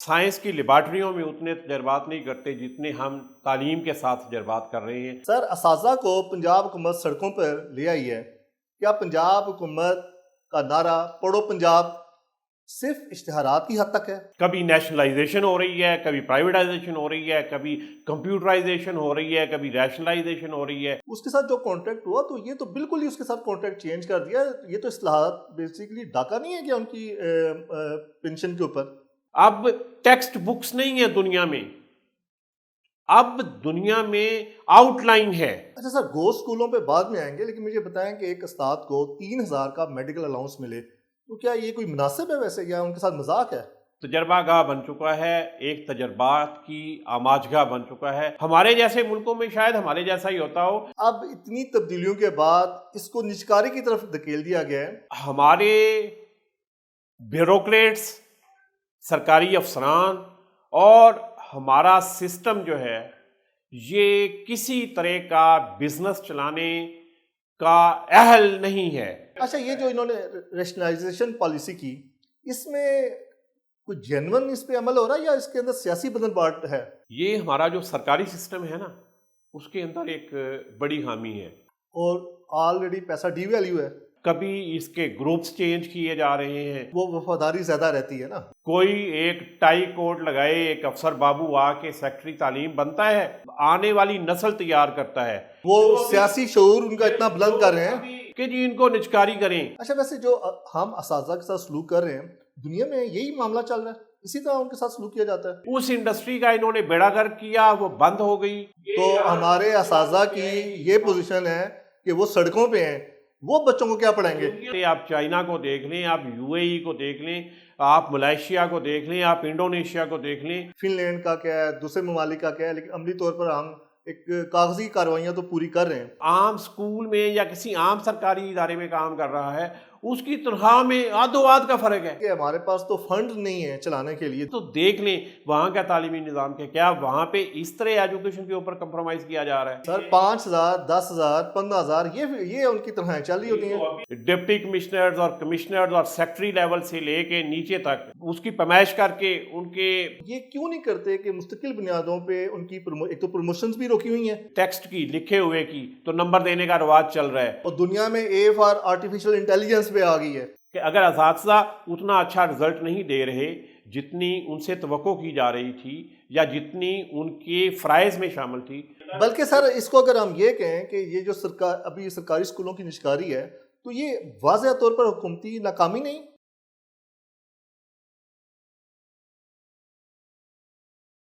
Science کی لیبارٹریوں میں اتنے تجربات نہیں کرتے جتنے ہم تعلیم کے ساتھ تجربات کر رہے ہیں۔ سر، اساتذہ کو پنجاب حکومت سڑکوں پر لے آئی ہے، کیا پنجاب حکومت کا نعرہ پڑھو پنجاب صرف اشتہارات کی حد تک ہے؟ کبھی نیشنلائزیشن ہو رہی ہے، کبھی پرائیویٹائزیشن ہو رہی ہے، کبھی کمپیوٹرائزیشن ہو رہی ہے، کبھی ریشنلائزیشن ہو رہی ہے۔ اس کے ساتھ جو کانٹریکٹ ہوا تو یہ تو بالکل ہی اس کے ساتھ کانٹریکٹ چینج کر دیا۔ یہ تو اصلاحات بیسیکلی ڈاکہ نہیں ہے کہ ان کی پینشن کے اوپر۔ اب ٹیکسٹ بکس نہیں ہیں دنیا میں، اب دنیا میں آؤٹ لائن ہے۔ اچھا سر، گو اسکولوں پہ بعد میں آئیں گے، لیکن مجھے بتائیں کہ ایک استاد کو 3000 کا میڈیکل الاؤنس ملے تو کیا یہ کوئی مناسب ہے؟ ویسے کیا ان کے ساتھ مذاق ہے؟ تجربہ گاہ بن چکا ہے، ایک تجربات کی آماج گاہ بن چکا ہے۔ ہمارے جیسے ملکوں میں شاید ہمارے جیسا ہی ہوتا ہو۔ اب اتنی تبدیلیوں کے بعد اس کو نجکاری کی طرف دھکیل دیا گیا ہے۔ ہمارے بیوروکریٹس، سرکاری افسران اور ہمارا سسٹم جو ہے یہ کسی طرح کا بزنس چلانے کا اہل نہیں ہے۔ اچھا، یہ جو انہوں نے ریشنلائزیشن پالیسی کی، اس میں کوئی جینون اس پہ عمل ہو رہا ہے یا اس کے اندر سیاسی بدل باٹ ہے؟ یہ ہمارا جو سرکاری سسٹم ہے نا، اس کے اندر ایک بڑی خامی ہے، اور آلریڈی پیسہ ڈی ویلیو ہے۔ کبھی اس کے گروپس چینج کیے جا رہے ہیں، وہ وفاداری زیادہ رہتی ہے نا۔ کوئی ایک ٹائی کوٹ لگائے ایک افسر بابو آ کے سیکٹری تعلیم بنتا ہے، آنے والی نسل تیار کرتا ہے۔ وہ سیاسی شعور ان کا اتنا بلند کر رہے ہیں کہ جی ان کو نچکاری کریں۔ اچھا، ویسے جو ہم اساتذہ کے ساتھ سلوک کر رہے ہیں، دنیا میں یہی معاملہ چل رہا ہے، اسی طرح ان کے ساتھ سلوک کیا جاتا ہے؟ اس انڈسٹری کا انہوں نے بیڑا گرک کیا، وہ بند ہو گئی۔ تو ہمارے اساتذہ کی یہ پوزیشن ہے کہ وہ سڑکوں پہ ہیں، وہ بچوں کو کیا پڑھائیں گے؟ آپ چائنا کو دیکھ لیں، آپ یو اے ای کو دیکھ لیں، آپ ملائیشیا کو دیکھ لیں، آپ انڈونیشیا کو دیکھ لیں۔ فن لینڈ کا کیا ہے، دوسرے ممالک کا کیا ہے، لیکن عملی طور پر ہم ایک کاغذی کارروائیاں تو پوری کر رہے ہیں۔ عام سکول میں یا کسی عام سرکاری ادارے میں کام کر رہا ہے، اس کی تنخواہ میں آدھو آدھ کا فرق ہے کہ ہمارے پاس تو فنڈ نہیں ہے چلانے کے لیے۔ تو دیکھ لیں وہاں کا تعلیمی نظام کیا وہاں پہ اس طرح ایجوکیشن کے اوپر کمپرومائز کیا جا رہا ہے؟ سر، 5000 10,000 15,000 یہ ان کی تنخواہیں چل رہی ہوتی ہیں۔ ڈپٹی کمشنرز اور کمشنرز اور سیکٹری لیول سے لے کے نیچے تک اس کی پیمائش کر کے ان کے یہ کیوں نہیں کرتے کہ مستقل بنیادوں پہ ان کی ایک تو پروموشنز بھی روکی ہوئی ہیں، ٹیکسٹ کی لکھے ہوئے کی تو نمبر دینے کا رواج چل رہا ہے، اور دنیا میں اے فار آرٹیفیشل انٹیلیجنس پہ آ گئی ہے کہ اگر اساتذہ اتنا اچھا رزلٹ نہیں دے رہے جتنی ان سے توقع کی جا رہی تھی یا جتنی ان کے فرائض میں شامل تھی۔ بلکہ سر، اس کو اگر ہم یہ کہیں کہ یہ جو ابھی سرکاری اسکولوں کی نجکاری ہے، تو یہ واضح طور پر حکومتی ناکامی نہیں؟